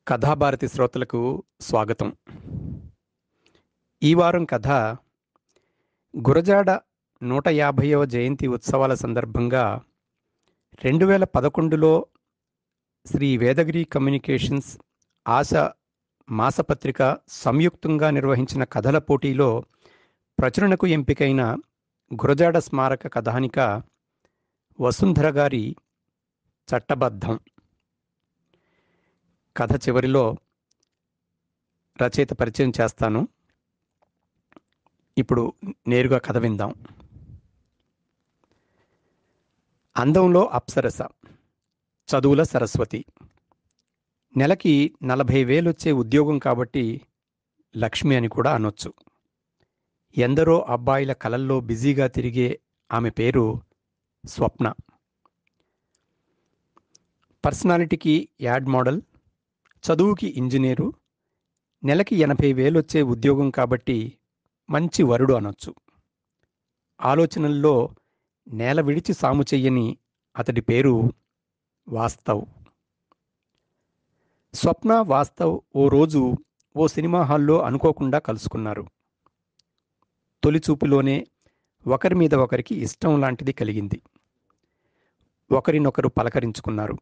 కథాభారతి శ్రోతలకు స్వాగతం. ఈ వారం కథ గురజాడ 150వ జయంతి ఉత్సవాల సందర్భంగా 2011లో శ్రీ వేదగిరి కమ్యూనికేషన్స్ ఆశ మాసపత్రిక సంయుక్తంగా నిర్వహించిన కథల పోటీలో ప్రచురణకు ఎంపికైన గురజాడ స్మారక కథానిక వసుంధర గారి చట్టబద్ధం. కథ చివరిలో రచయిత పరిచయం చేస్తాను. ఇప్పుడు నేరుగా కథ విందాం. అందంలో అప్సరస, చదువుల సరస్వతి. నెలకి 40,000 వచ్చే ఉద్యోగం కాబట్టి లక్ష్మి అని కూడా అనొచ్చు. ఎందరో అబ్బాయిల కలల్లో బిజీగా తిరిగే ఆమె పేరు స్వప్న. పర్సనాలిటీకి యాడ్ మోడల్, చదువుకి ఇంజనీరు, నెలకి 80,000 వచ్చే ఉద్యోగం కాబట్టి మంచి వరుడు అనొచ్చు. ఆలోచనల్లో నేల విడిచి సాము చెయ్యని అతడి పేరు వాస్తవ్. స్వప్న, వాస్తవ్ ఓ రోజు ఓ సినిమా హాల్లో అనుకోకుండా కలుసుకున్నారు. తొలిచూపులోనే ఒకరి మీద ఒకరికి ఇష్టం లాంటిది కలిగింది. ఒకరినొకరు పలకరించుకున్నారు.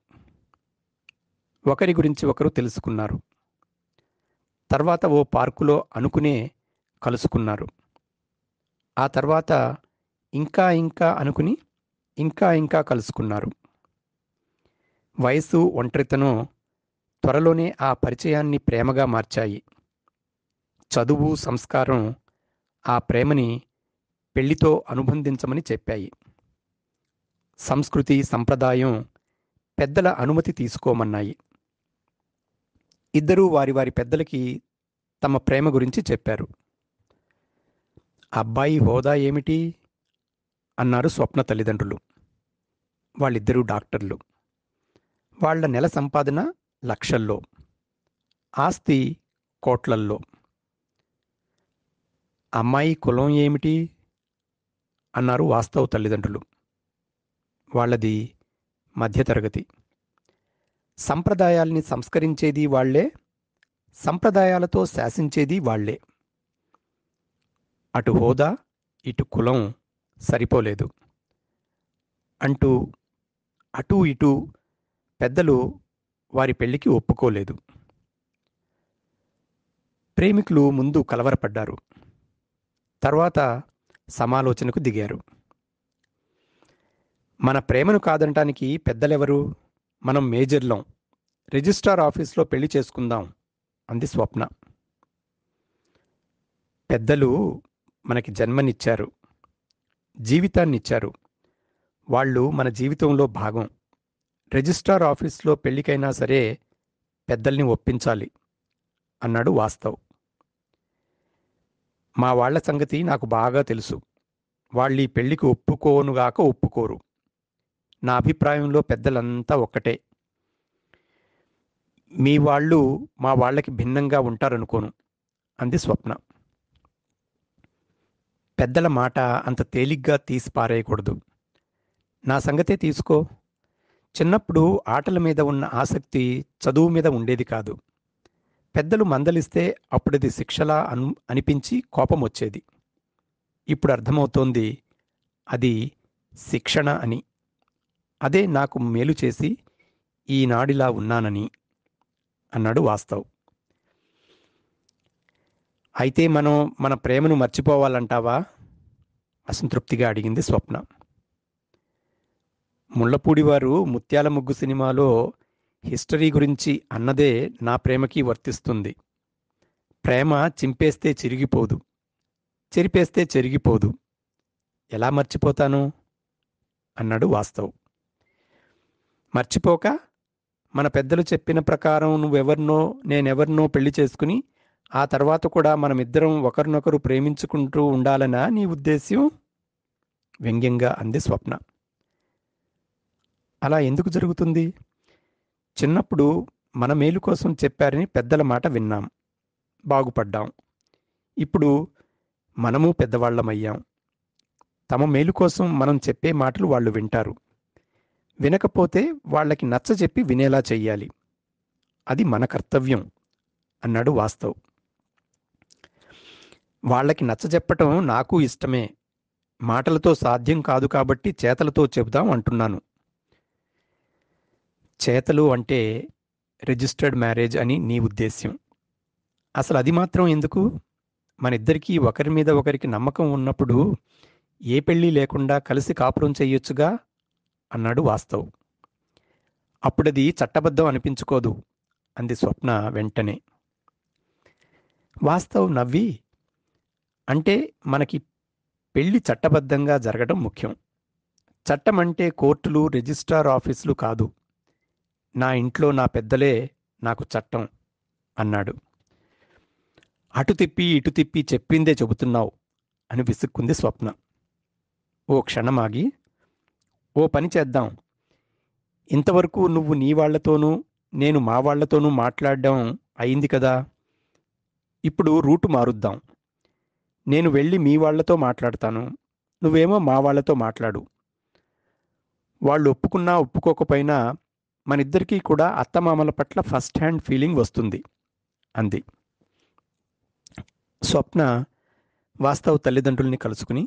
ఒకరి గురించి ఒకరు తెలుసుకున్నారు. తర్వాత ఓ పార్కులో అనుకునే కలుసుకున్నారు. ఆ తర్వాత ఇంకా ఇంకా అనుకుని ఇంకా ఇంకా కలుసుకున్నారు. వయసు, ఒంటరితనం త్వరలోనే ఆ పరిచయాన్ని ప్రేమగా మార్చాయి. చదువు, సంస్కారం ఆ ప్రేమని పెళ్లితో అనుబంధించమని చెప్పాయి. సంస్కృతి, సంప్రదాయం పెద్దల అనుమతి తీసుకోమన్నాయి. ఇద్దరూ వారి వారి పెద్దలకి తమ ప్రేమ గురించి చెప్పారు. అబ్బాయి హోదా ఏమిటి అన్నారు స్వప్న తల్లిదండ్రులు. వాళ్ళిద్దరూ డాక్టర్లు. వాళ్ల నెల సంపాదన లక్షల్లో, ఆస్తి కోట్లల్లో. అమ్మాయి కులం ఏమిటి అన్నారు వాస్తవ్ తల్లిదండ్రులు. వాళ్ళది మధ్యతరగతి. సంప్రదాయాల్ని సంస్కరించేది వాళ్లే, సంప్రదాయాలతో శాసించేది వాళ్లే. అటు హోదా, ఇటు కులం సరిపోలేదు అంటూ అటూ ఇటూ పెద్దలు వారి పెళ్లికి ఒప్పుకోలేదు. ప్రేమికులు ముందు కలవరపడ్డారు. తర్వాత సమాలోచనకు దిగారు. మన ప్రేమను కాదనటానికి పెద్దలెవరు? మనం మేజర్లం. రిజిస్ట్రార్ ఆఫీస్లో పెళ్లి చేసుకుందాం అంది స్వప్న. పెద్దలు మనకి జన్మనిచ్చారు, జీవితాన్నిచ్చారు. వాళ్ళు మన జీవితంలో భాగం. రిజిస్ట్రార్ ఆఫీస్లో పెళ్లికైనా సరే పెద్దల్ని ఒప్పించాలి అన్నాడు వాస్తవ్. మా వాళ్ల సంగతి నాకు బాగా తెలుసు. వాళ్ళీ పెళ్లికి ఒప్పుకోనుగాక ఒప్పుకోరు. నా అభిప్రాయంలో పెద్దలంతా ఒక్కటే. మీ వాళ్ళు మా వాళ్ళకి భిన్నంగా ఉంటారనుకోను అంది స్వప్న. పెద్దల మాట అంత తేలిగ్గా తీసి పారేయకూడదు. నా సంగతే తీసుకో. చిన్నప్పుడు ఆటల మీద ఉన్న ఆసక్తి చదువు మీద ఉండేది కాదు. పెద్దలు మందలిస్తే అప్పుడది శిక్షలా అనిపించి కోపం వచ్చేది. ఇప్పుడు అర్థమవుతోంది అది శిక్షణ అని. అదే నాకు మేలు చేసి ఈనాడిలా ఉన్నానని అన్నాడు వాస్తవ్. అయితే మనం మన ప్రేమను మర్చిపోవాలంటావా అసంతృప్తిగా అడిగింది స్వప్న. ముళ్ళపూడివారు ముత్యాల ముగ్గు సినిమాలో హిస్టరీ గురించి అన్నదే నా ప్రేమకి వర్తిస్తుంది. ప్రేమ చింపేస్తే చిరిగిపోదు, చెరిపేస్తే చెరిగిపోదు. ఎలా మర్చిపోతాను అన్నాడు వాస్తవ్. మర్చిపోక మన పెద్దలు చెప్పిన ప్రకారం నువ్వెవర్నో నేనెవర్నో పెళ్లి చేసుకుని ఆ తర్వాత కూడా మనమిద్దరం ఒకరినొకరు ప్రేమించుకుంటూ ఉండాలనా నీ ఉద్దేశ్యం? వ్యంగ్యంగా అంది స్వప్న. అలా ఎందుకు జరుగుతుంది? చిన్నప్పుడు మన మేలు కోసం చెప్పారని పెద్దల మాట విన్నాం, బాగుపడ్డాం. ఇప్పుడు మనము పెద్దవాళ్లమయ్యాం. తమ మేలు కోసం మనం చెప్పే మాటలు వాళ్ళు వింటారు. వినకపోతే వాళ్ళకి నచ్చజెప్పి వినేలా చెయ్యాలి. అది మన కర్తవ్యం అన్నాడు వాస్తవ్. వాళ్ళకి నచ్చజెప్పటం నాకు ఇష్టమే. మాటలతో సాధ్యం కాదు కాబట్టి చేతలతో చెబుదాం అంటున్నాను. చేతలు అంటే రిజిస్టర్డ్ మ్యారేజ్ అని నీ ఉద్దేశ్యం. అసలు అది మాత్రం ఎందుకు? మనిద్దరికీ ఒకరి మీద ఒకరికి నమ్మకం ఉన్నప్పుడు ఏ పెళ్ళీ లేకుండా కలిసి కాపురం చెయ్యొచ్చుగా అన్నాడు వాస్తవ్. అప్పుడది చట్టబద్ధం అనిపించుకోదు అంది స్వప్న వెంటనే. వాస్తవ్ నవ్వి, అంటే మనకి పెళ్లి చట్టబద్ధంగా జరగడం ముఖ్యం. చట్టం అంటే కోర్టులు, రిజిస్ట్రార్ ఆఫీసులు కాదు. నా ఇంట్లో నా పెద్దలే నాకు చట్టం అన్నాడు. అటు తిప్పి ఇటు తిప్పి చెప్పిందే చెబుతున్నావు అని విసుక్కుంది స్వప్న. ఓ క్షణమాగి, ఓ పని చేద్దాం. ఇంతవరకు నువ్వు నీ వాళ్లతోనూ నేను మా వాళ్లతోనూ మాట్లాడడం అయింది కదా. ఇప్పుడు రూటు మారుద్దాం. నేను వెళ్ళి మీ వాళ్లతో మాట్లాడతాను, నువ్వేమో మా వాళ్లతో మాట్లాడు. వాళ్ళు ఒప్పుకున్నా ఒప్పుకోకపోయినా మనిద్దరికీ కూడా అత్తమామల పట్ల ఫస్ట్ హ్యాండ్ ఫీలింగ్ వస్తుంది అంది. స్వప్న వాస్తవ్ తల్లిదండ్రుల్ని కలుసుకుని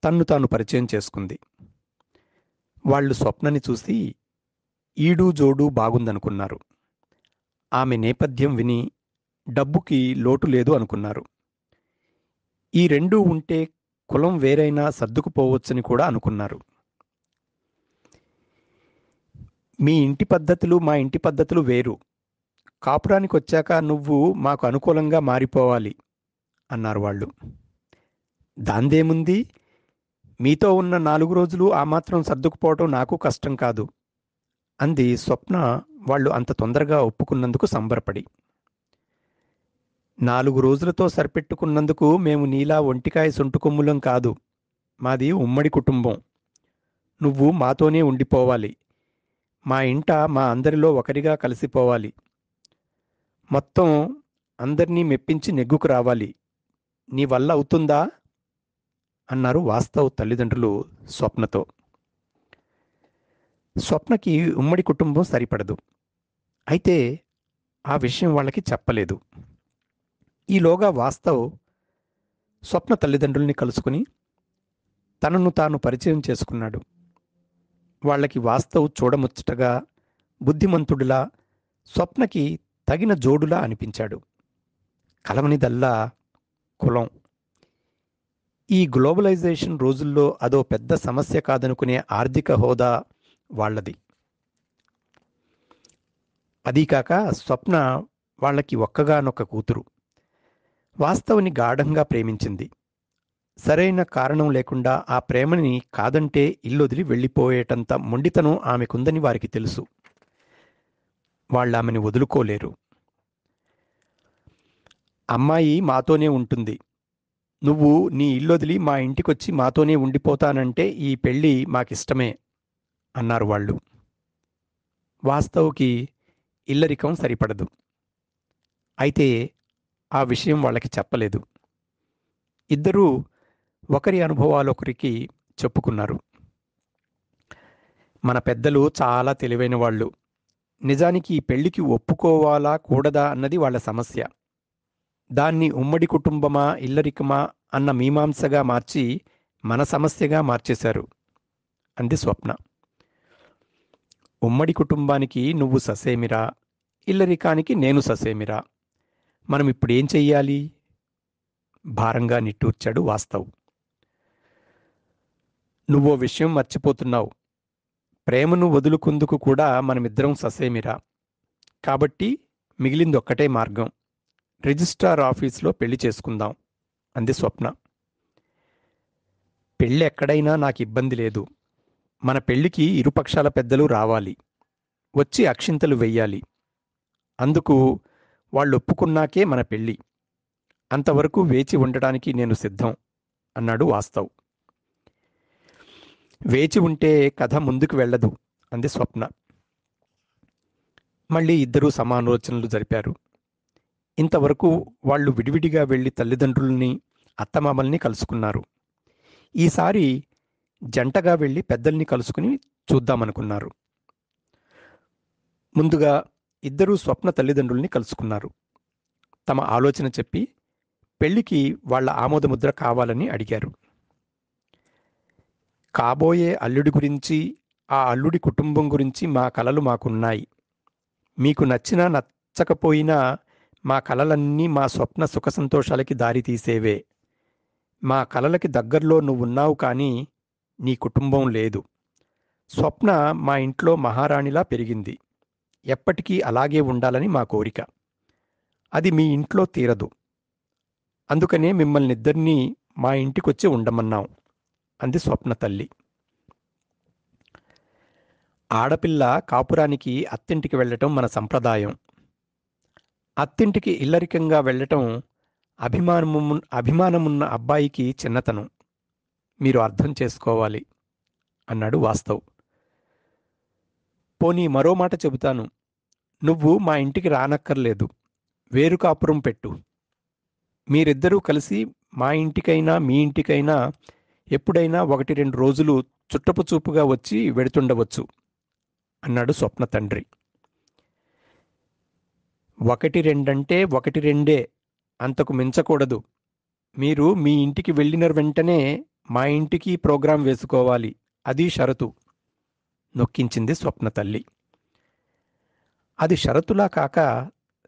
తన్ను తాను పరిచయం చేసుకుంది. వాళ్ళు స్వప్నని చూసి ఈడు జోడు బాగుందనుకున్నారు. ఆమె నేపథ్యం విని డబ్బుకి లోటు లేదు అనుకున్నారు. ఈ రెండూ ఉంటే కులం వేరైనా సర్దుకుపోవచ్చని కూడా అనుకున్నారు. మీ ఇంటి పద్ధతులు మా ఇంటి పద్ధతులు వేరు. కాపురానికి వచ్చాక నువ్వు మాకు అనుకూలంగా మారిపోవాలి అన్నారు వాళ్ళు. దాందేముంది, మీతో ఉన్న 4 రోజులు ఆ మాత్రం సర్దుకుపోవటం నాకు కష్టం కాదు అంది స్వప్న. వాళ్ళు అంత తొందరగా ఒప్పుకున్నందుకు సంబరపడి. 4 రోజులతో సరిపెట్టుకున్నందుకు మేము నీలా ఒంటికాయ సొంటుకొమ్ములం కాదు. మాది ఉమ్మడి కుటుంబం. నువ్వు మాతోనే ఉండిపోవాలి. మా ఇంట మా అందరిలో ఒకరిగా కలిసిపోవాలి. మొత్తం అందర్నీ మెప్పించి నెగ్గుకు రావాలి. నీ వల్ల అవుతుందా అన్నారు వాస్తవ్ తల్లిదండ్రులు స్వప్నతో. స్వప్నకి ఉమ్మడి కుటుంబం సరిపడదు. అయితే ఆ విషయం వాళ్ళకి చెప్పలేదు. ఈలోగా వాస్తవ్ స్వప్న తల్లిదండ్రుల్ని కలుసుకుని తనను తాను పరిచయం చేసుకున్నాడు. వాళ్ళకి వాస్తవ్ చూడముచ్చటగా, బుద్ధిమంతుడిలా, స్వప్నకి తగిన జోడులా అనిపించాడు. కలవనిదల్లా కులం. ఈ గ్లోబలైజేషన్ రోజుల్లో అదో పెద్ద సమస్య కాదనుకునే ఆర్థిక హోదా వాళ్ళది. అదీకాక స్వప్న వాళ్ళకి ఒక్కగానొక్క కూతురు. వాస్తవుని గాఢంగా ప్రేమించింది. సరైన కారణం లేకుండా ఆ ప్రేమని కాదంటే ఇల్లొదిలి వెళ్ళిపోయేటంత మొండితనం ఆమెకుందని వారికి తెలుసు. వాళ్ళామెని వదులుకోలేరు. అమ్మాయి మాతోనే ఉంటుంది. నువ్వు నీ ఇల్లొదిలి మా ఇంటికొచ్చి మాతోనే ఉండిపోతానంటే ఈ పెళ్ళి మాకిష్టమే అన్నారు వాళ్ళు. వాస్తవ్కి ఇల్లరికం సరిపడదు. అయితే ఆ విషయం వాళ్ళకి చెప్పలేదు. ఇద్దరూ ఒకరి అనుభవాలొకరికి చెప్పుకున్నారు. మన పెద్దలు చాలా తెలివైన వాళ్ళు. నిజానికి ఈ పెళ్లికి ఒప్పుకోవాలా కూడదా అన్నది వాళ్ళ సమస్య. దాన్ని ఉమ్మడి కుటుంబమా ఇల్లరికమా అన్న మీమాంసగా మార్చి మన సమస్యగా మార్చేశారు అంది స్వప్న. ఉమ్మడి కుటుంబానికి నువ్వు ససేమిరా, ఇల్లరికానికి నేను ససేమిరా. మనం ఇప్పుడేం చెయ్యాలి? భారంగా నిట్టూర్చాడు వాస్తవ్. నువ్వో విషయం మర్చిపోతున్నావు. ప్రేమను వదులుకుందుకు కూడా మనమిద్దరం ససేమిరా. కాబట్టి మిగిలిందొక్కటే మార్గం. రిజిస్ట్రార్ ఆఫీసులో పెళ్లి చేసుకుందాం అంది స్వప్న. పెళ్ళి ఎక్కడైనా నాకు ఇబ్బంది లేదు. మన పెళ్లికి ఇరుపక్షాల పెద్దలు రావాలి. వచ్చి అక్షింతలు వెయ్యాలి. అందుకు వాళ్ళు ఒప్పుకున్నాకే మన పెళ్ళి. అంతవరకు వేచి ఉండటానికి నేను సిద్ధం అన్నాడు వాస్తవ్. వేచి ఉంటే కథ ముందుకు వెళ్ళదు అంది స్వప్న. మళ్ళీ ఇద్దరూ సమాలోచనలు జరిపారు. ఇంతవరకు వాళ్ళు విడివిడిగా వెళ్ళి తల్లిదండ్రుల్ని, అత్తమామల్ని కలుసుకున్నారు. ఈసారి జంటగా వెళ్ళి పెద్దల్ని కలుసుకుని చూద్దామనుకున్నారు. ముందుగా ఇద్దరూ స్వప్న తల్లిదండ్రుల్ని కలుసుకున్నారు. తమ ఆలోచన చెప్పి పెళ్లికి వాళ్ళ ఆమోదముద్ర కావాలని అడిగారు. కాబోయే అల్లుడి గురించి, ఆ అల్లుడి కుటుంబం గురించి మా కలలు మాకున్నాయి. మీకు నచ్చినా నచ్చకపోయినా మా కలలన్నీ మా స్వప్న సుఖ సంతోషాలకి దారితీసేవే. మా కలలకి దగ్గర్లో నువ్వున్నావు కానీ నీ కుటుంబం లేదు. స్వప్న మా ఇంట్లో మహారాణిలా పెరిగింది. ఎప్పటికీ అలాగే ఉండాలని మా కోరిక. అది మీ ఇంట్లో తీరదు. అందుకనే మిమ్మల్నిద్దరినీ మా ఇంటికొచ్చి ఉండమన్నాం అంది స్వప్న తల్లి. ఆడపిల్ల కాపురానికి అత్తింటికి వెళ్ళటం మన సంప్రదాయం. అత్తింటికి ఇల్లరికంగా వెళ్ళటం అభిమానమున్న అబ్బాయికి చిన్నతనం. మీరు అర్థం చేసుకోవాలి అన్నాడు వాస్తవ్. పోనీ మరో మాట చెబుతాను. నువ్వు మా ఇంటికి రానక్కర్లేదు. వేరు కాపురం పెట్టు. మీరిద్దరూ కలిసి మా ఇంటికైనా మీ ఇంటికైనా ఎప్పుడైనా 1-2 రోజులు చుట్టపు చూపుగా వచ్చి వెడుతుండవచ్చు అన్నాడు స్వప్న తండ్రి. 1-2 1-2, అంతకు మించకూడదు. మీరు మీ ఇంటికి వెళ్ళిన వెంటనే మా ఇంటికి ప్రోగ్రాం వేసుకోవాలి. అది షరతు నొక్కించింది స్వప్న తల్లి. అది షరతులా కాక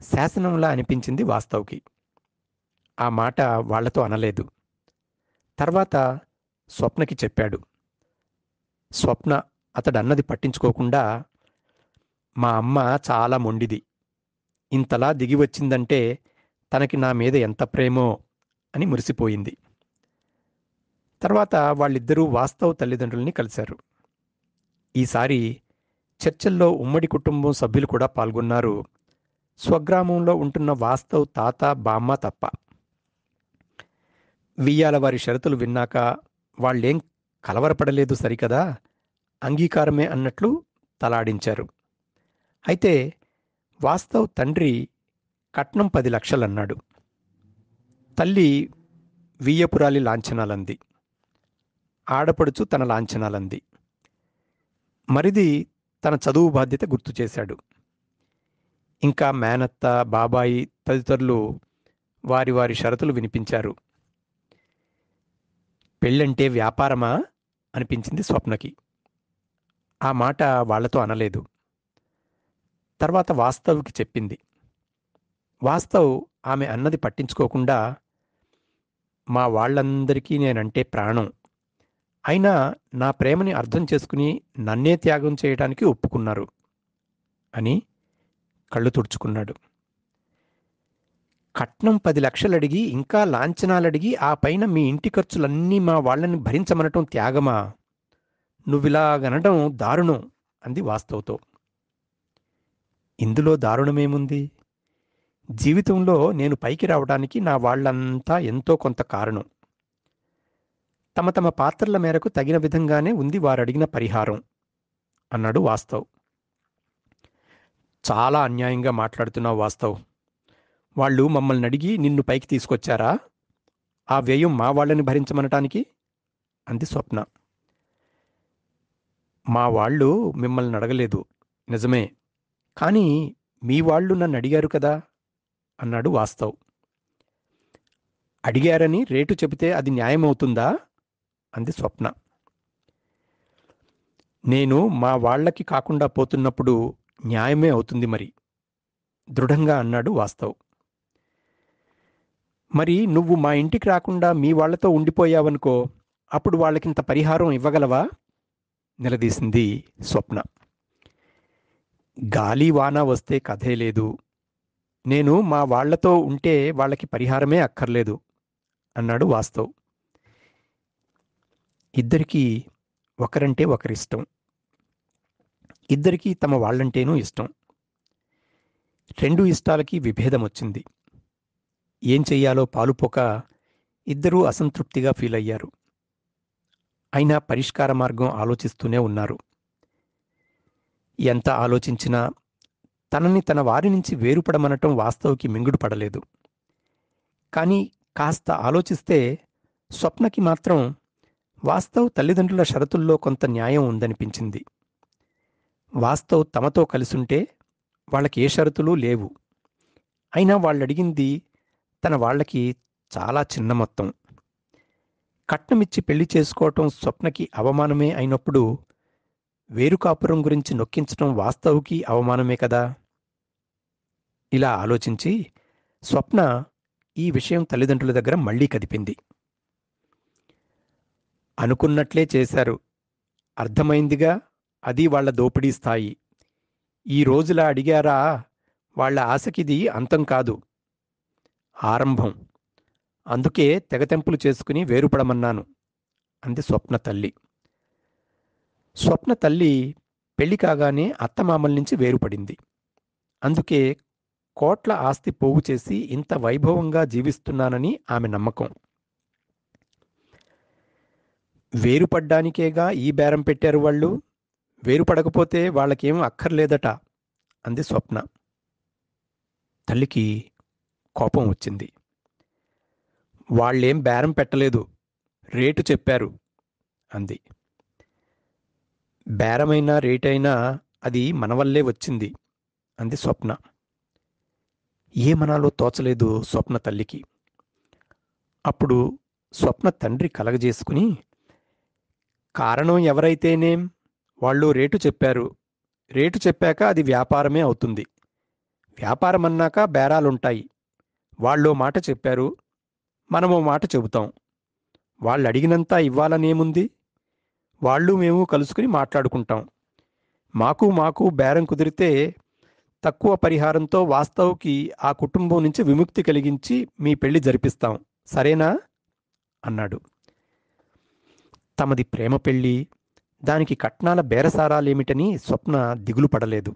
శాసనంలా అనిపించింది వాస్తవ్కి. ఆ మాట వాళ్లతో అనలేదు. తర్వాత స్వప్నకి చెప్పాడు. స్వప్న అతడన్నది పట్టించుకోకుండా, మా అమ్మ చాలా మొండిది. ఇంతలా దిగి వచ్చిందంటే తనకి నా మీద ఎంత ప్రేమో అని మురిసిపోయింది. తర్వాత వాళ్ళిద్దరూ వాస్తవ్ తల్లిదండ్రుల్ని కలిశారు. ఈసారి చర్చల్లో ఉమ్మడి కుటుంబం సభ్యులు కూడా పాల్గొన్నారు. స్వగ్రామంలో ఉంటున్న వాస్తవ్ తాత బామ్మ తప్ప. వియ్యాల వారి షరతులు విన్నాక వాళ్ళేం కలవరపడలేదు సరికదా, అంగీకారమే అన్నట్లు తలాడించారు. అయితే వాస్తవ్ తండ్రి కట్నం 10 లక్షలన్నాడు. తల్లి వియ్యపురాలి లాంఛనాలంది. ఆడపడుచు తన లాంఛనాలంది. మరిది తన చదువు బాధ్యత గుర్తు చేశాడు. ఇంకా మేనత్త, బాబాయి తదితరులు వారి వారి షరతులు వినిపించారు. పెళ్ళంటే వ్యాపారమా అనిపించింది స్వప్నకి. ఆ మాట వాళ్లతో అనలేదు. తర్వాత వాస్తవ్కి చెప్పింది. వాస్తవ్ ఆమె అన్నది పట్టించుకోకుండా, మా వాళ్ళందరికీ నేనంటే ప్రాణం. అయినా నా ప్రేమని అర్థం చేసుకుని నన్నే త్యాగం చేయడానికి ఒప్పుకున్నారు అని కళ్ళు తుడుచుకున్నాడు. కట్నం 10 లక్షలడిగి ఇంకా లాంఛనాలడిగి ఆ పైన మీ ఇంటి ఖర్చులన్నీ మా వాళ్ళని భరించమనటం త్యాగమా? నువ్విలాగనడం దారుణం అంది వాస్తవ్తో. ఇందులో దారుణమేముంది? జీవితంలో నేను పైకి రావడానికి నా వాళ్ళంతా ఎంతో కొంత కారణం. తమ తమ పాత్రల మేరకు తగిన విధంగానే ఉంది వారడిగిన పరిహారం అన్నాడు వాస్తవ్. చాలా అన్యాయంగా మాట్లాడుతున్నావు వాస్తవ్. వాళ్ళు మమ్మల్ని అడిగి నిన్ను పైకి తీసుకొచ్చారా? ఆ వ్యయం మా వాళ్ళని భరించమనటానికి అంది స్వప్న. మా వాళ్ళు మిమ్మల్ని అడగలేదు, నిజమే. కానీ మీ వాళ్ళు నన్ను అడిగారు కదా అన్నాడు వాస్తవ్. అడిగారని రేటు చెబితే అది న్యాయమవుతుందా అంది స్వప్న. నేను మా వాళ్లకి కాకుండా పోతున్నప్పుడు న్యాయమే అవుతుంది మరి దృఢంగా అన్నాడు వాస్తవ్. మరి నువ్వు మా ఇంటికి రాకుండా మీ వాళ్లతో ఉండిపోయావనుకో, అప్పుడు వాళ్ళకింత పరిహారం ఇవ్వగలవా నిలదీసింది స్వప్న. గాలి వాన వస్తే కథే లేదు. నేను మా వాళ్లతో ఉంటే వాళ్ళకి పరిహారమే అక్కర్లేదు అన్నాడు వాస్తవ్. ఇద్దరికీ ఒకరంటే ఒకరిష్టం. ఇద్దరికీ తమ వాళ్ళంటేనూ ఇష్టం. 2 ఇష్టాలకి విభేదం వచ్చింది. ఏం చెయ్యాలో పాలుపోక ఇద్దరూ అసంతృప్తిగా ఫీలయ్యారు. అయినా పరిష్కార మార్గం ఆలోచిస్తూనే ఉన్నారు. ఎంత ఆలోచించినా తనని తన వారి నుంచి వేరుపడమనటం వాస్తవ్కి మింగుడు పడలేదు. కానీ కాస్త ఆలోచిస్తే స్వప్నకి మాత్రం వాస్తవ్ తల్లిదండ్రుల షరతుల్లో కొంత న్యాయం ఉందనిపించింది. వాస్తవ్ తమతో కలిసుంటే వాళ్ళకి ఏ షరతులు లేవు. అయినా వాళ్ళడిగింది తన వాళ్ళకి చాలా చిన్న మొత్తం. కట్నమిచ్చి పెళ్లి చేసుకోవటం స్వప్నకి అవమానమే అయినప్పుడు వేరుకాపురం గురించి నొక్కించటం వాస్తవుకి అవమానమే కదా. ఇలా ఆలోచించి స్వప్న ఈ విషయం తల్లిదండ్రుల దగ్గర మళ్లీ కదిపింది. అనుకున్నట్లే చేశారు. అర్థమైందిగా, అది వాళ్ల దోపిడీ స్థాయి. ఈ రోజులా అడిగారా, వాళ్ల ఆశకిది అంతం కాదు, ఆరంభం. అందుకే తెగతెంపులు చేసుకుని వేరుపడమన్నాను అంది స్వప్న తల్లి. స్వప్న తల్లి పెళ్లి కాగానే అత్తమామల నుంచి వేరుపడింది. అందుకే కోట్ల ఆస్తి పోగు చేసి ఇంత వైభవంగా జీవిస్తున్నానని ఆమె నమ్మకం. వేరుపడ్డానికేగా ఈ బేరం పెట్టారు వాళ్ళు. వేరుపడకపోతే వాళ్ళకేం అక్కర్లేదట అంది స్వప్న. తల్లికి కోపం వచ్చింది. వాళ్ళేం బేరం పెట్టలేదు, రేటు చెప్పారు అంది. బేరమైనా రేటైనా అది మన వల్లే వచ్చింది అంది స్వప్న. ఏమనాలో తోచలేదు స్వప్న తల్లికి. అప్పుడు స్వప్న తండ్రి కలగజేసుకుని, కారణం ఎవరైతేనేం, వాళ్ళు రేటు చెప్పారు. రేటు చెప్పాక అది వ్యాపారమే అవుతుంది. వ్యాపారమన్నాక బేరాలుంటాయి. వాళ్ళో మాట చెప్పారు, మనమో మాట చెబుతాం. వాళ్ళడిగినంత ఇవ్వాలనేముంది? వాళ్ళు మేము కలుసుకుని మాట్లాడుకుంటాం. మాకు బేరం కుదిరితే తక్కువ పరిహారంతో వాస్తవుకి ఆ కుటుంబం నుంచి విముక్తి కలిగించి మీ పెళ్లి జరిపిస్తాం, సరేనా అన్నాడు. తమది ప్రేమ పెళ్లి, దానికి కట్నాల బేరసారాలేమిటని స్వప్న దిగులు పడలేదు.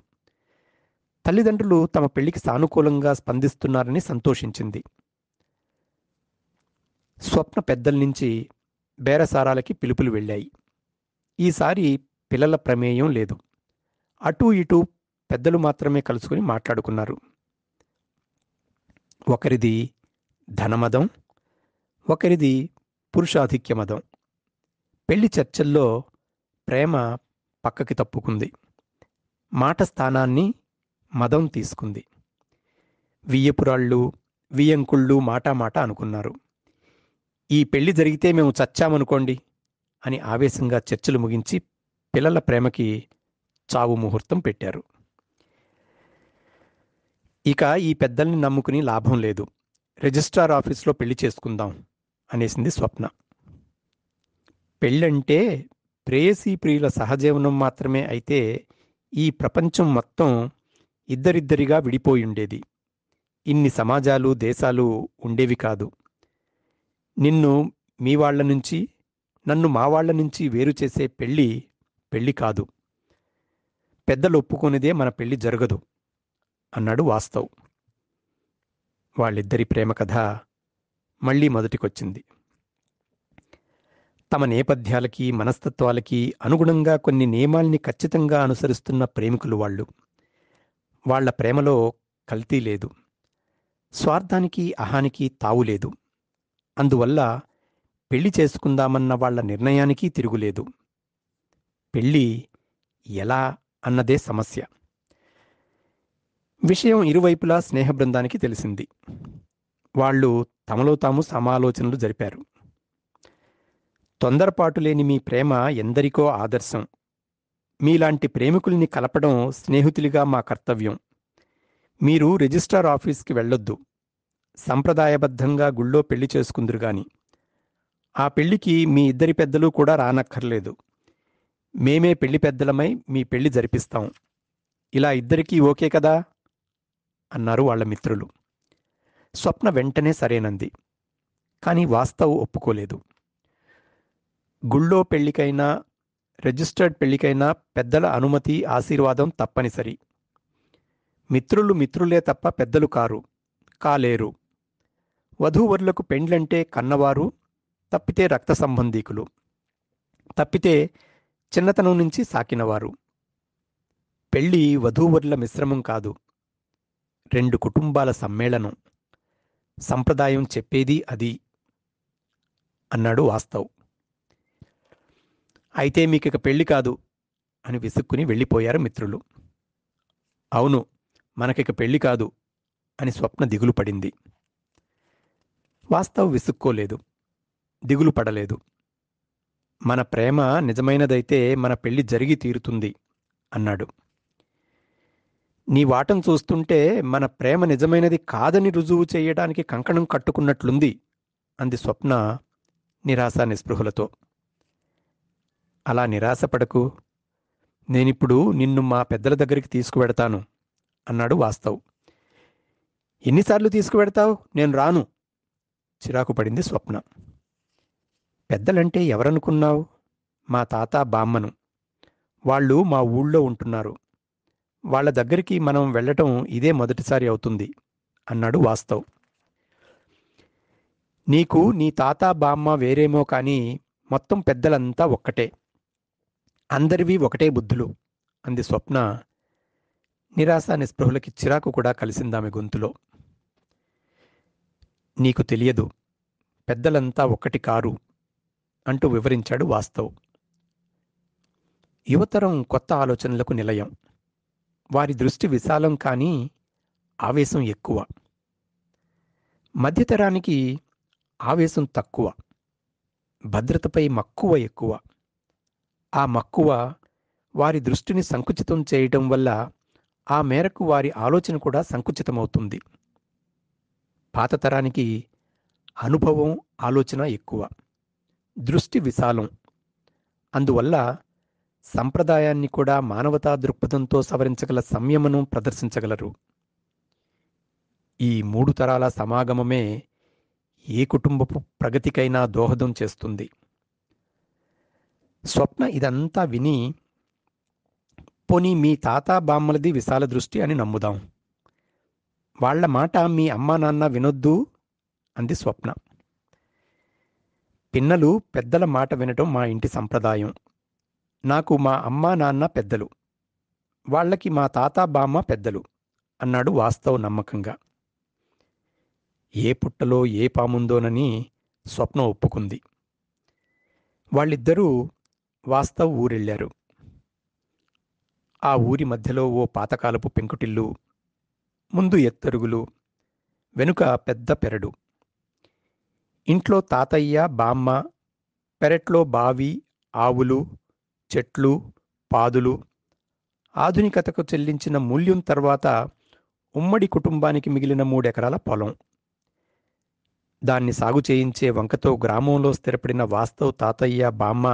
తల్లిదండ్రులు తమ పెళ్లికి సానుకూలంగా స్పందిస్తున్నారని సంతోషించింది. స్వప్న పెద్దల్నించి బేరసారాలకి పిలుపులు వెళ్ళాయి. ఈసారి పిల్లల ప్రమేయం లేదు. అటూ ఇటూ పెద్దలు మాత్రమే కలుసుకుని మాట్లాడుకున్నారు. ఒకరిది ధనమదం, ఒకరిది పురుషాధిక్యమదం. పెళ్లి చర్చల్లో ప్రేమ పక్కకి తప్పుకుంది. మాట స్థానాన్ని మదం తీసుకుంది. వియ్యపురాళ్ళు, వియ్యంకుళ్ళు మాటామాట అనుకున్నారు. ఈ పెళ్లి జరిగితే మేము చచ్చామనుకోండి అని ఆవేశంగా చర్చలు ముగించి పిల్లల ప్రేమకి చావు ముహూర్తం పెట్టారు. ఇక ఈ పెద్దల్ని నమ్ముకుని లాభం లేదు, రిజిస్ట్రార్ ఆఫీసులో పెళ్లి చేసుకుందాం అనేసింది స్వప్న. పెళ్ళంటే ప్రేయసీ ప్రియుల సహజీవనం మాత్రమే అయితే ఈ ప్రపంచం మొత్తం ఇద్దరిద్దరిగా విడిపోయుండేది. ఇన్ని సమాజాలు, దేశాలు ఉండేవి కాదు. నిన్ను మీ వాళ్ల నుంచి, నన్ను మా వాళ్ల నుంచి వేరు చేసే పెళ్లి కాదు. పెద్దలు ఒప్పుకొనిదే మన పెళ్లి జరగదు అన్నాడు వాస్తవ్. వాళ్ళిద్దరి ప్రేమ కథ మళ్లీ మొదటికొచ్చింది. తమ నేపథ్యాలకి, మనస్తత్వాలకి అనుగుణంగా కొన్ని నియమాల్ని ఖచ్చితంగా అనుసరిస్తున్న ప్రేమికులు వాళ్ళు. వాళ్ల ప్రేమలో కల్తీ లేదు, స్వార్థానికి అహానికి తావులేదు. అందువల్ల పెళ్లి చేసుకుందామన్న వాళ్ల నిర్ణయానికి తిరుగులేదు. పెళ్ళి ఎలా అన్నదే సమస్య. విషయం ఇరువైపులా స్నేహబృందానికి తెలిసింది. వాళ్ళు తమలో తాము సమాలోచనలు జరిపారు. తొందరపాటు లేని మీ ప్రేమ ఎందరికో ఆదర్శం. మీలాంటి ప్రేమికుల్ని కలపడం స్నేహితులిగా మా కర్తవ్యం. మీరు రిజిస్ట్రార్ ఆఫీస్కి వెళ్ళొద్దు. సంప్రదాయబద్ధంగా గుళ్ళో పెళ్లి చేసుకుందురుగాని. ఆ పెళ్లికి మీ ఇద్దరి పెద్దలు కూడా రానక్కర్లేదు. మేమే పెళ్లి పెద్దలమై మీ పెళ్లి జరిపిస్తాం. ఇలా ఇద్దరికీ ఓకే కదా అన్నారు వాళ్ల మిత్రులు. స్వప్న వెంటనే సరేనంది. కాని వాస్తవ్ ఒప్పుకోలేదు. గుళ్ళో పెళ్లికైనా, రిజిస్టర్డ్ పెళ్లికైనా పెద్దల అనుమతి, ఆశీర్వాదం తప్పనిసరి. మిత్రులు మిత్రులే తప్ప పెద్దలు కాలేరు. వధూవరులకు పెండ్లంటే కన్నవారు, తప్పితే రక్త సంబంధీకులు, తప్పితే చిన్నతనం నుంచి సాకినవారు. పెళ్లి వధూవరుల మిశ్రమం కాదు, రెండు కుటుంబాల సమ్మేళనం. సంప్రదాయం చెప్పేది అది అన్నాడు వాస్తవ్. అయితే మీకిక పెళ్లి కాదు అని విసుక్కుని వెళ్ళిపోయారు మిత్రులు. అవును, మనకిక పెళ్లి కాదు అని స్వప్న దిగులు పడింది. వాస్తవ్ విసుక్కోలేదు, దిగులు పడలేదు. మన ప్రేమ నిజమైనదైతే మన పెళ్లి జరిగి తీరుతుంది అన్నాడు. నీ వాటం చూస్తుంటే మన ప్రేమ నిజమైనది కాదని రుజువు చేయడానికి కంకణం కట్టుకున్నట్లుంది అంది స్వప్న నిరాశ నిస్పృహలతో. అలా నిరాశపడకు, నేనిప్పుడు నిన్ను మా పెద్దల దగ్గరికి తీసుకువెడతాను అన్నాడు వాస్తవ్. ఎన్నిసార్లు తీసుకువెడతావు? నేను రాను, చిరాకు పడింది స్వప్న. పెద్దలంటే ఎవరనుకున్నావు? మా తాత బామ్మను. వాళ్ళు మా ఊళ్ళో ఉంటున్నారు. వాళ్ళ దగ్గరికి మనం వెళ్ళటం ఇదే మొదటిసారి అవుతుంది అన్నాడు వాస్తవ్. నీకు నీ తాత బామ్మ వేరేమో కానీ మొత్తం పెద్దలంతా ఒక్కటే, అందరివి ఒకటే బుద్ధులు అంది స్వప్న. నిరాశ నిస్పృహలకి చిరాకు కూడా కలిసిందామె గొంతులో. నీకు తెలియదు, పెద్దలంతా ఒక్కటి కారు అంటూ వివరించాడు వాస్తవ్. యువతరం కొత్త ఆలోచనలకు నిలయం. వారి దృష్టి విశాలం కానీ ఆవేశం ఎక్కువ. మధ్యతరానికి ఆవేశం తక్కువ, భద్రతపై మక్కువ ఎక్కువ. ఆ మక్కువ వారి దృష్టిని సంకుచితం చేయటం వల్ల ఆ మేరకు వారి ఆలోచన కూడా సంకుచితమవుతుంది. పాత తరానికి అనుభవం, ఆలోచన ఎక్కువ, దృష్టి విశాలం. అందువల్ల సంప్రదాయాన్ని కూడా మానవతా దృక్పథంతో సవరించగల సంయమనం ప్రదర్శించగలరు. ఈ 3 తరాల సమాగమమే ఏ కుటుంబపు ప్రగతికైనా దోహదం చేస్తుంది. స్వప్న ఇదంతా విని, పోనీ మీ తాత బామ్మలది విశాల దృష్టి అని నమ్ముదాం, వాళ్ల మాట మీ అమ్మా నాన్న వినొద్దు అంది స్వప్న. పిన్నలు పెద్దల మాట వినటం మా ఇంటి సంప్రదాయం. నాకు మా అమ్మా నాన్న పెద్దలు, వాళ్లకి మా తాత బామ్మ పెద్దలు అన్నాడు వాస్తవ్ నమ్మకంగా. ఏ పుట్టలో ఏ పాముందోనని స్వప్న ఒప్పుకుంది. వాళ్ళిద్దరూ వాస్తవ్ ఊరెళ్ళారు. ఆ ఊరి మధ్యలో ఓ పాతకాలపు పెంకుటిల్లు, ముందు ఎత్తరుగులు, వెనుక పెద్ద పెరడు. ఇంట్లో తాతయ్య బామ్మ, పెరట్లో బావి, ఆవులు, చెట్లు, పాదులు. ఆధునికతకు చెల్లించిన మూల్యం తర్వాత ఉమ్మడి కుటుంబానికి మిగిలిన 3 ఎకరాల పొలం. దాన్ని సాగు చేయించే వంకతో గ్రామంలో స్థిరపడిన వాస్తవ్ తాతయ్య బామ్మ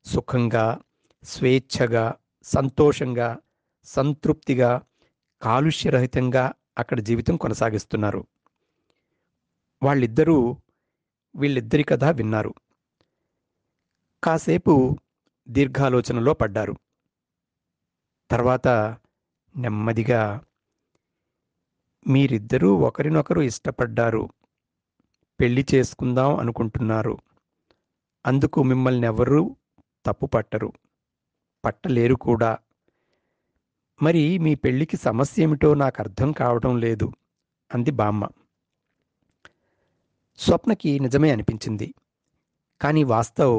సుఖంగా, స్వేచ్ఛగా, సంతోషంగా, సంతృప్తిగా, కాలుష్యరహితంగా అక్కడ జీవితం కొనసాగిస్తున్నారు. వాళ్ళిద్దరూ వీళ్ళిద్దరి కథ విన్నారు. కాసేపు దీర్ఘాలోచనలో పడ్డారు. తర్వాత నెమ్మదిగా, మీరిద్దరూ ఒకరినొకరు ఇష్టపడ్డారు, పెళ్లి చేసుకుందాం అనుకుంటున్నారు. అందుకు మిమ్మల్నెవరూ తప్పు పట్టరు, పట్టలేరు కూడా. మరి మీ పెళ్లికి సమస్య ఏమిటో నాకు అర్థం కావటం లేదు అంది బామ్మ. స్వప్నకి నిజమే అనిపించింది. కానీ వాస్తవ్,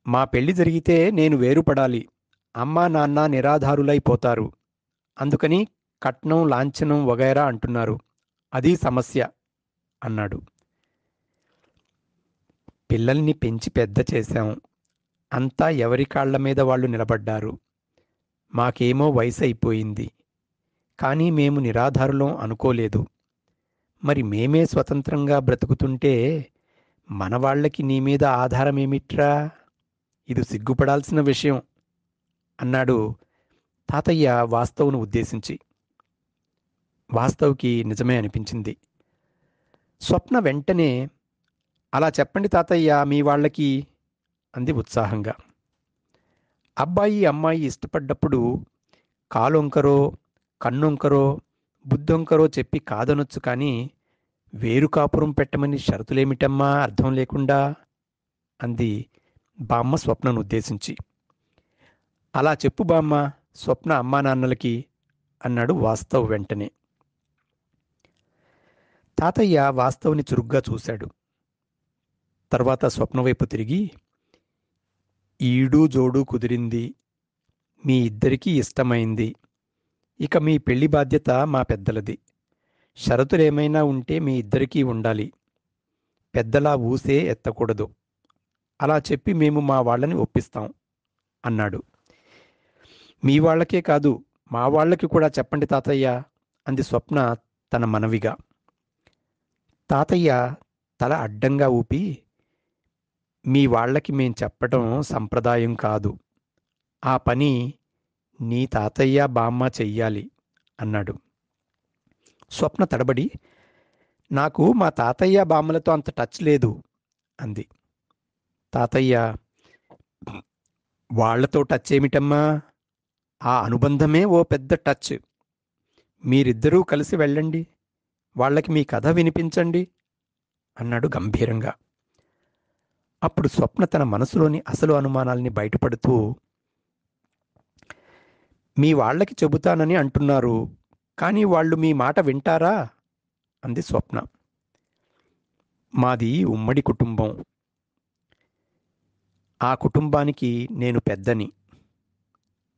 మా పెళ్లి జరిగితే నేను వేరుపడాలి, అమ్మా నాన్న నిరాధారులైపోతారు, అందుకని కట్నం లాంఛనం వగైరా అంటున్నారు, అదీ సమస్య అన్నాడు. పిల్లల్ని పెంచి పెద్ద చేశాం, అంతా ఎవరి కాళ్ల మీద వాళ్ళు నిలబడ్డారు. మాకేమో వయసు అయిపోయింది, కానీ మేము నిరాధారులం అనుకోలేదు. మరి మేమే స్వతంత్రంగా బ్రతుకుతుంటే మనవాళ్లకి నీ మీద ఆధారమేమిట్రా? ఇది సిగ్గుపడాల్సిన విషయం అన్నాడు తాతయ్య వాస్తవ్ను ఉద్దేశించి. వాస్తవ్కి నిజమే అనిపించింది. స్వప్న వెంటనే, అలా చెప్పండి తాతయ్య మీ వాళ్ళకి అంది ఉత్సాహంగా. అబ్బాయి అమ్మాయి ఇష్టపడ్డప్పుడు కాలొంకరో, కన్నొంకరో, బుద్ధొంకరో చెప్పి కాదనొచ్చు, కానీ వేరు కాపురం పెట్టమని షరతులేమిటమ్మా అర్థం లేకుండా అంది బామ్మ స్వప్నను ఉద్దేశించి. అలా చెప్పు బామ్మ స్వప్న అమ్మా నాన్నలకి అన్నాడు వాస్తవ్ వెంటనే. తాతయ్య వాస్తవ్ని చురుగ్గా చూశాడు. తర్వాత స్వప్న వైపు తిరిగి, ఈడు జోడు కుదిరింది, మీ ఇద్దరికీ ఇష్టమైంది, ఇక మీ పెళ్లి బాధ్యత మా పెద్దలది. షరతులేమైనా ఉంటే మీ ఇద్దరికీ ఉండాలి. పెద్దలా ఊసే ఎత్తకూడదు. అలా చెప్పి మేము మా వాళ్ళని ఒప్పిస్తాం అన్నాడు. మీ వాళ్ళకే కాదు, మా వాళ్ళకి కూడా చెప్పండి తాతయ్య అంది స్వప్న తన మనవిగా. తాతయ్య తల అడ్డంగా ఊపి, మీ వాళ్ళకి మేం చెప్పటం సంప్రదాయం కాదు. ఆ పని నీ తాతయ్య బామ్మ చెయ్యాలి అన్నాడు. స్వప్న తడబడి, నాకు మా తాతయ్య బామ్మలతో అంత టచ్ లేదు అంది. తాతయ్య, వాళ్లతో టచ్ ఏమిటమ్మా? ఆ అనుబంధమే ఓ పెద్ద టచ్. మీరిద్దరూ కలిసి వెళ్ళండి, వాళ్ళకి మీ కథ వినిపించండి అన్నాడు గంభీరంగా. అప్పుడు స్వప్న తన మనసులోని అసలు అనుమానాల్ని బయటపడుతూ, మీ వాళ్ళకి చెబుతానని అంటున్నారు, కానీ వాళ్ళు మీ మాట వింటారా అంది స్వప్న. మాది ఉమ్మడి కుటుంబం. ఆ కుటుంబానికి నేను పెద్దని.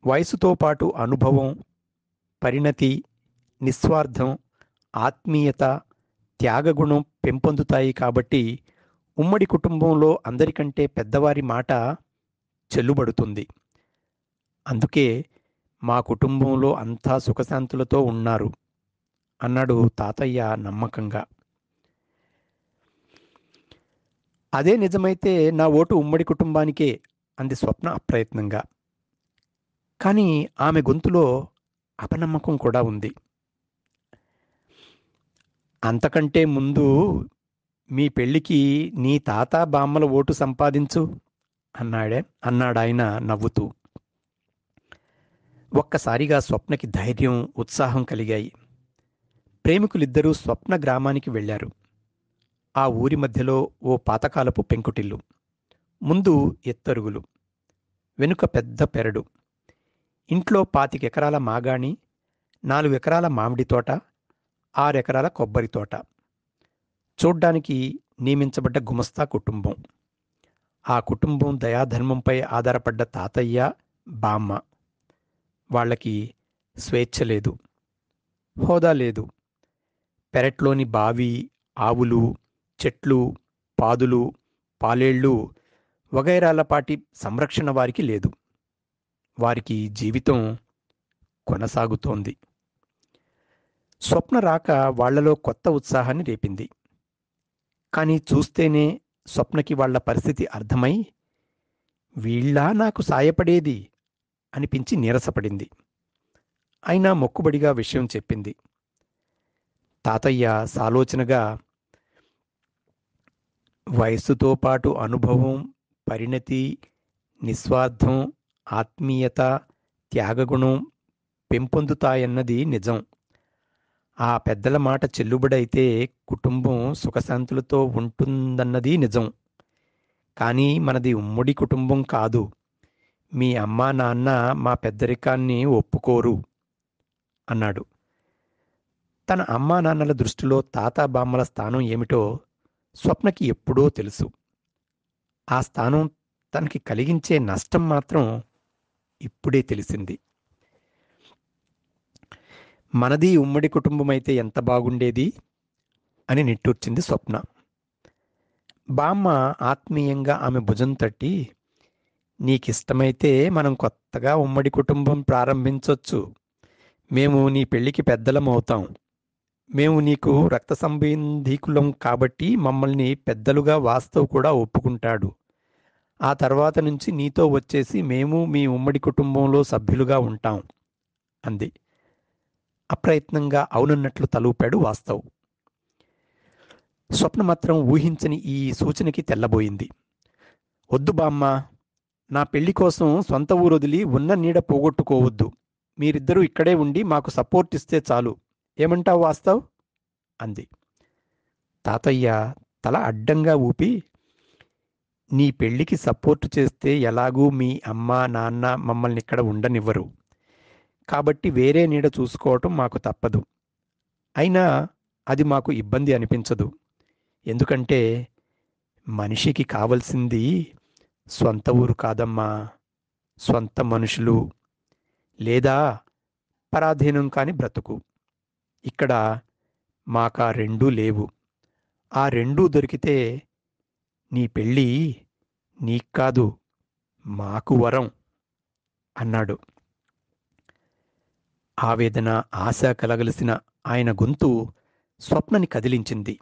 వయసుతో పాటు అనుభవం, పరిణతి, నిస్వార్థం, ఆత్మీయత, త్యాగగుణం పెంపొందుతాయి కాబట్టి ఉమ్మడి కుటుంబంలో అందరికంటే పెద్దవారి మాట చెల్లుబడుతుంది. అందుకే మా కుటుంబంలో అంతా సుఖశాంతులతో ఉన్నారు అన్నాడు తాతయ్య నమ్మకంగా. అదే నిజమైతే నా ఓటు ఉమ్మడి కుటుంబానికే అంది స్వప్న అప్రయత్నంగా. కానీ ఆమె గొంతులో అపనమ్మకం కూడా ఉంది. అంతకంటే ముందు మీ పెళ్లికి నీ తాత బామ్మల ఓటు సంపాదించు అన్నాడాయన నవ్వుతూ. ఒక్కసారిగా స్వప్నకి ధైర్యం, ఉత్సాహం కలిగాయి. ప్రేమికులిద్దరూ స్వప్న గ్రామానికి వెళ్లారు. ఆ ఊరి మధ్యలో ఓ పాతకాలపు పెంకుటిల్లు. ముందు ఎత్తరుగులు, వెనుక పెద్ద పెరడు. ఇంట్లో 25 ఎకరాల మాగాణి, 4 ఎకరాల మామిడి తోట, 6 ఎకరాల కొబ్బరి తోట. చూడ్డానికి నియమించబడ్డ గుమస్తా కుటుంబం. ఆ కుటుంబం దయాధర్మంపై ఆధారపడ్డ తాతయ్య, బామ్మ. వాళ్ళకి స్వేచ్ఛ లేదు, హోదా లేదు. పెరట్లోని బావి, ఆవులు, చెట్లు, పాదులు, పాలేళ్ళు వగైరాలపాటి సంరక్షణ వారికి లేదు. వారికి జీవితం కొనసాగుతోంది. స్వప్న రాక వాళ్లలో కొత్త ఉత్సాహాన్ని రేపింది. కానీ చూస్తేనే స్వప్నకి వాళ్ల పరిస్థితి అర్థమై, వీళ్ళా నాకు సాయపడేది అనిపించి నీరసపడింది. అయినా మొక్కుబడిగా విషయం చెప్పింది. తాతయ్య సాలోచనగా, వయస్సుతో పాటు అనుభవం, పరిణతి, నిస్వార్థం, ఆత్మీయత, త్యాగగుణం పెంపొందుతాయన్నది నిజం. ఆ పెద్దల మాట చెల్లుబడైతే కుటుంబం సుఖశాంతులతో ఉంటుందన్నది నిజం. కానీ మనది ఉమ్మడి కుటుంబం కాదు. మీ అమ్మా నాన్న మా పెద్దరికాన్ని ఒప్పుకోరు అన్నాడు. తన అమ్మా నాన్నల దృష్టిలో తాత బామ్మల స్థానం ఏమిటో స్వప్నకి ఎప్పుడో తెలుసు. ఆ స్థానం తనకి కలిగించే నష్టం మాత్రం ఇప్పుడే తెలిసింది. మనది ఉమ్మడి కుటుంబమైతే ఎంత బాగుండేది అని నిట్టూర్చింది స్వప్న. బామ్మ ఆత్మీయంగా ఆమె భుజం తట్టి, నీకిష్టమైతే మనం కొత్తగా ఉమ్మడి కుటుంబం ప్రారంభించొచ్చు. మేము నీ పెళ్లికి పెద్దలం అవుతాం. మేము నీకు రక్త సంబంధీకులం కాబట్టి మమ్మల్ని పెద్దలుగా వాస్తవ్ కూడా ఒప్పుకుంటాడు. ఆ తర్వాత నుంచి నీతో వచ్చేసి మేము మీ ఉమ్మడి కుటుంబంలో సభ్యులుగా ఉంటాం అంది. అప్రయత్నంగా అవునన్నట్లు తలూపాడు వాస్తవ్. స్వప్న మాత్రం ఊహించని ఈ సూచనకి తెల్లబోయింది. వద్దు బామ్మ, నా పెళ్లి కోసం సొంత ఊరొదిలి ఉన్న నీడ పోగొట్టుకోవద్దు. మీరిద్దరూ ఇక్కడే ఉండి మాకు సపోర్ట్ ఇస్తే చాలు. ఏమంటావు వాస్తవ్ అంది. తాతయ్య తల అడ్డంగా ఊపి, నీ పెళ్లికి సపోర్టు చేస్తే ఎలాగూ మీ అమ్మ నాన్న మమ్మల్ని ఇక్కడ ఉండనివ్వరు. కాబట్టి వేరే నీడ చూసుకోవటం మాకు తప్పదు. అయినా అది మాకు ఇబ్బంది అనిపించదు. ఎందుకంటే మనిషికి కావలసింది స్వంత ఊరు కాదమ్మా, స్వంత మనుషులు, లేదా పరాధీనం కాని బ్రతుకు. ఇక్కడ మాకా రెండూ లేవు. ఆ రెండూ దొరికితే నీ పెళ్ళి నీక్కాదు, మాకు వరం అన్నాడు. ఆవేదన, ఆశ కలగలిసిన ఆయన గొంతు స్వప్నని కదిలించింది.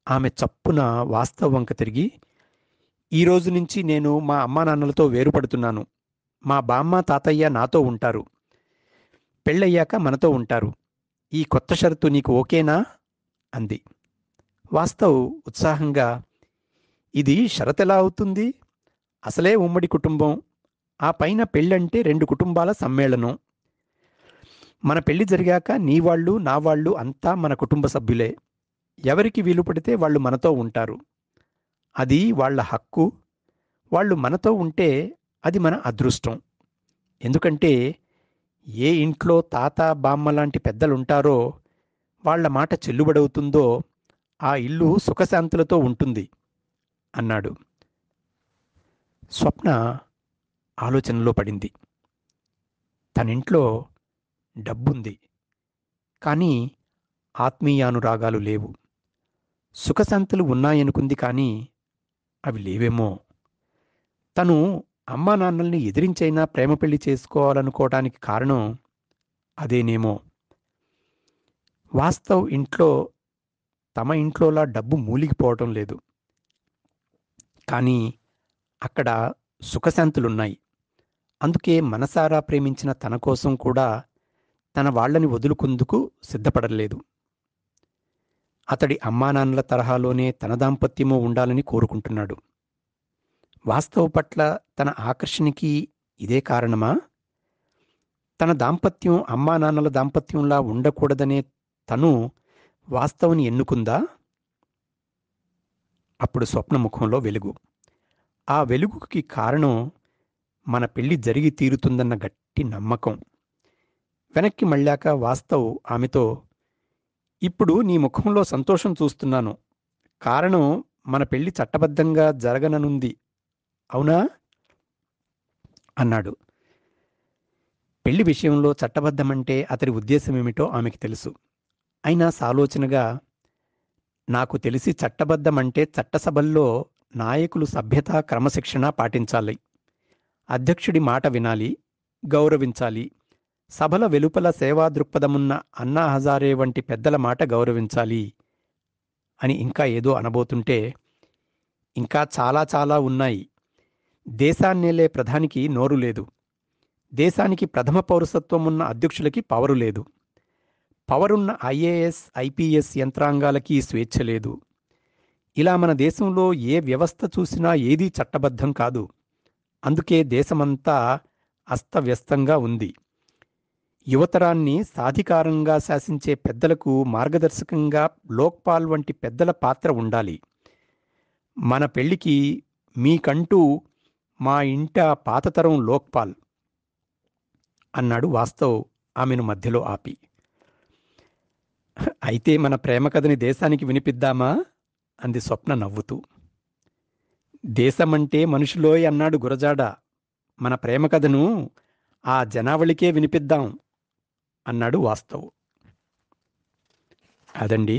ఆమె చప్పున వాస్తవ వంక తిరిగి, ఈ రోజు నుంచి నేను మా అమ్మానాన్నలతో వేరుపడుతున్నాను. మా బామ్మ తాతయ్య నాతో ఉంటారు. పెళ్ళయ్యాక మనతో ఉంటారు. ఈ కొత్త షరతు నీకు ఓకేనా అంది. వాస్తవ్ ఉత్సాహంగా, ఇది షరతెలా అవుతుంది? అసలే ఉమ్మడి కుటుంబం. ఆ పైన పెళ్ళంటే 2 కుటుంబాల సమ్మేళనం. మన పెళ్లి జరిగాక నీ వాళ్ళు నా వాళ్ళు అంతా మన కుటుంబ సభ్యులే. ఎవరికి వీలు పడితే వాళ్ళు మనతో ఉంటారు. అది వాళ్ళ హక్కు. వాళ్ళు మనతో ఉంటే అది మన అదృష్టం. ఎందుకంటే ఏ ఇంట్లో తాత బామ్మ లాంటి పెద్దలుంటారో, వాళ్ళ మాట చెల్లుబడవుతుందో ఆ ఇల్లు సుఖశాంతులతో ఉంటుంది అన్నాడు. స్వప్న ఆలోచనలో పడింది. తనింట్లో డబ్బుంది, కానీ ఆత్మీయానురాగాలు లేవు. సుఖశాంతులు ఉన్నాయనుకుంది, కానీ అవి లేవేమో. తను అమ్మా నాన్నల్ని ఎదిరించైనా ప్రేమ పెళ్లి చేసుకోవాలనుకోవటానికి కారణం అదేనేమో. వాస్తవ్ ఇంట్లో తమ ఇంట్లోలా డబ్బు మూలిగిపోవటం లేదు, కానీ అక్కడ సుఖశాంతులున్నాయి. అందుకే మనసారా ప్రేమించిన తన కోసం కూడా తన వాళ్ళని వదులుకుందుకు సిద్ధపడలేదు. అతడి అమ్మానాన్నల తరహాలోనే తన దాంపత్యమూ ఉండాలని కోరుకుంటున్నాడు. వాస్తవ్ పట్ల తన ఆకర్షణకి ఇదే కారణమా? తన దాంపత్యం అమ్మానాన్నల దాంపత్యంలా ఉండకూడదనే తను వాస్తవ్ని ఎన్నుకుందా? అప్పుడు స్వప్న ముఖంలో వెలుగు. ఆ వెలుగుకి కారణం మన పెళ్లి జరిగి తీరుతుందన్న గట్టి నమ్మకం. వెనక్కి మళ్ళాక వాస్తవ్ ఆమెతో, ఇప్పుడు నీ ముఖంలో సంతోషం చూస్తున్నాను. కారణం మన పెళ్లి చట్టబద్ధంగా జరగననుంది, అవునా అన్నాడు. పెళ్లి విషయంలో చట్టబద్ధమంటే అతడి ఉద్దేశమేమిటో ఆమెకి తెలుసు. అయినా సాలోచనగా, నాకు తెలిసి చట్టబద్ధమంటే చట్టసభల్లో నాయకులు సభ్యత క్రమశిక్షణ పాటించాలి, అధ్యక్షుడి మాట వినాలి, గౌరవించాలి, సభల వెలుపల సేవా దృక్పథమున్న అన్నా హజారే వంటి పెద్దల మాట గౌరవించాలి అని ఇంకా ఏదో అనబోతుంటే, ఇంకా చాలా చాలా ఉన్నాయి. దేశాన్నేలే ప్రధానికి నోరు లేదు. దేశానికి ప్రథమ పౌరసత్వమున్న అధ్యక్షులకి పవరు లేదు. పవరున్న ఐఏఎస్ ఐపీఎస్ యంత్రాంగాలకి స్వేచ్ఛ లేదు. ఇలా మన దేశంలో ఏ వ్యవస్థ చూసినా ఏదీ చట్టబద్ధం కాదు. అందుకే దేశమంతా అస్తవ్యస్తంగా ఉంది. యువతరాన్ని సాధికారంగా శాసించే పెద్దలకు మార్గదర్శకంగా లోక్పాల్ వంటి పెద్దల పాత్ర ఉండాలి. మన పెళ్లికి మీకంటూ మా ఇంట పాతతరం లోక్పాల్ అన్నాడు వాస్తవ్ ఆమెను మధ్యలో ఆపి. అయితే మన ప్రేమ కథని దేశానికి వినిపిద్దామా అంది స్వప్న నవ్వుతూ. దేశమంటే మనుషులోయ్ అన్నాడు గురజాడ. మన ప్రేమ కథను ఆ జనావళికే వినిపిద్దాం అన్నాడు వాస్తవ్. అదండి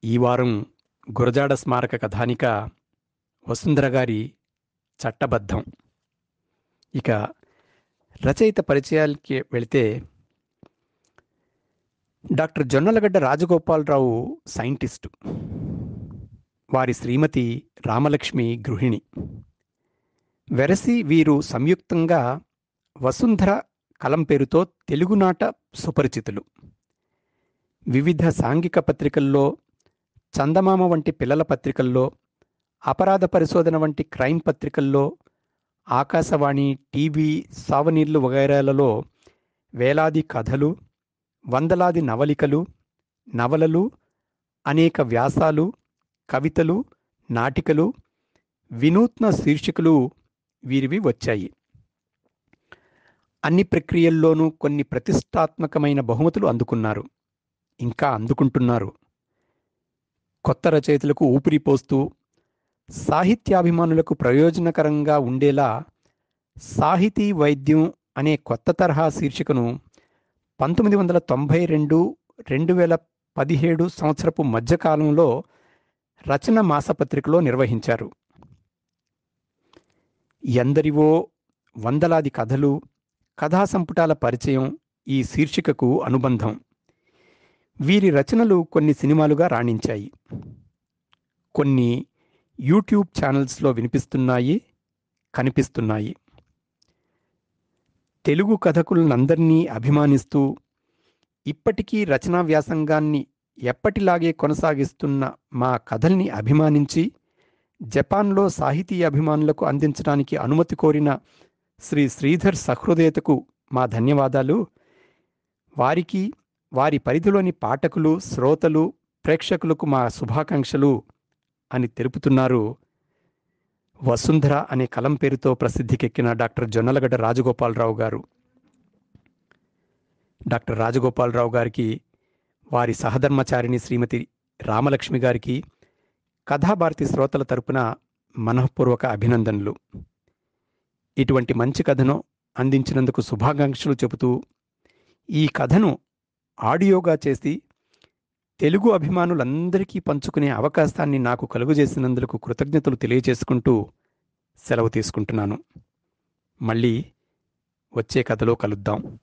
ఈ వారం గురజాడ స్మారక కథానిక వసుంధర గారి చట్టబద్ధం. ఇక రచయిత పరిచయాలకి వెళితే, డాక్టర్ జొన్నలగడ్డ రాజగోపాలరావు సైంటిస్టు, వారి శ్రీమతి రామలక్ష్మి గృహిణి. వెరసి వీరు సంయుక్తంగా వసుంధర కలం పేరుతో తెలుగునాట సుపరిచితులు. వివిధ సాంఘిక పత్రికల్లో, చందమామ వంటి పిల్లల పత్రికల్లో, అపరాధ పరిశోధన వంటి క్రైమ్ పత్రికల్లో, ఆకాశవాణి, టీవీ, సావనీర్లు వగైరాలలో వేలాది కథలు, వందలాది నవలికలు, నవలలు, అనేక వ్యాసాలు, కవితలు, నాటికలు, వినూత్న శీర్షికలు వీరివి వచ్చాయి. అన్ని ప్రక్రియల్లోనూ కొన్ని ప్రతిష్టాత్మకమైన బహుమతులు అందుకున్నారు, ఇంకా అందుకుంటున్నారు. కొత్త రచయితలకు ఊపిరి పోస్తూ, సాహిత్యాభిమానులకు ప్రయోజనకరంగా ఉండేలా సాహితీ వైద్యం అనే కొత్త తరహా శీర్షికను 1992 2017 సంవత్సరపు మధ్యకాలంలో రచన మాసపత్రికలో నిర్వహించారు. ఎందరివో వందలాది కథలు, కథా సంపుటాల పరిచయం ఈ శీర్షికకు అనుబంధం. వీరి రచనలు కొన్ని సినిమాలుగా రాణించాయి, కొన్ని యూట్యూబ్ ఛానల్స్లో వినిపిస్తున్నాయి, కనిపిస్తున్నాయి. తెలుగు కథకులందరినీ అభిమానిస్తూ ఇప్పటికీ రచనా వ్యాసంగాన్ని ఎప్పటిలాగే కొనసాగిస్తున్న మా కథల్ని అభిమానించి జపాన్లో సాహితీ అభిమానులకు అందించడానికి అనుమతి కోరిన శ్రీ శ్రీధర్ సహృదయతకు మా ధన్యవాదాలు. వారికి, వారి పరిధిలోని పాఠకులు, శ్రోతలు, ప్రేక్షకులకు మా శుభాకాంక్షలు అని తెలుపుతున్నారు వసుంధర అనే కలం పేరుతో ప్రసిద్ధికెక్కిన డాక్టర్ జొన్నలగడ్డ రాజగోపాలరావు గారు. డాక్టర్ రాజగోపాలరావు గారికి, వారి సహధర్మచారిణి శ్రీమతి రామలక్ష్మి గారికి కథాభారతి శ్రోతల తరపున మనఃపూర్వక అభినందనలు. ఇటువంటి మంచి కథను అందించినందుకు శుభాకాంక్షలు చెబుతూ ఈ కథను ఆడియోగా చేసి తెలుగు అభిమానులందరికీ పంచుకునే అవకాశాన్ని నాకు కలుగజేసినందుకు కృతజ్ఞతలు తెలియజేసుకుంటూ సెలవు తీసుకుంటున్నాను. మళ్ళీ వచ్చే కథలో కలుద్దాం.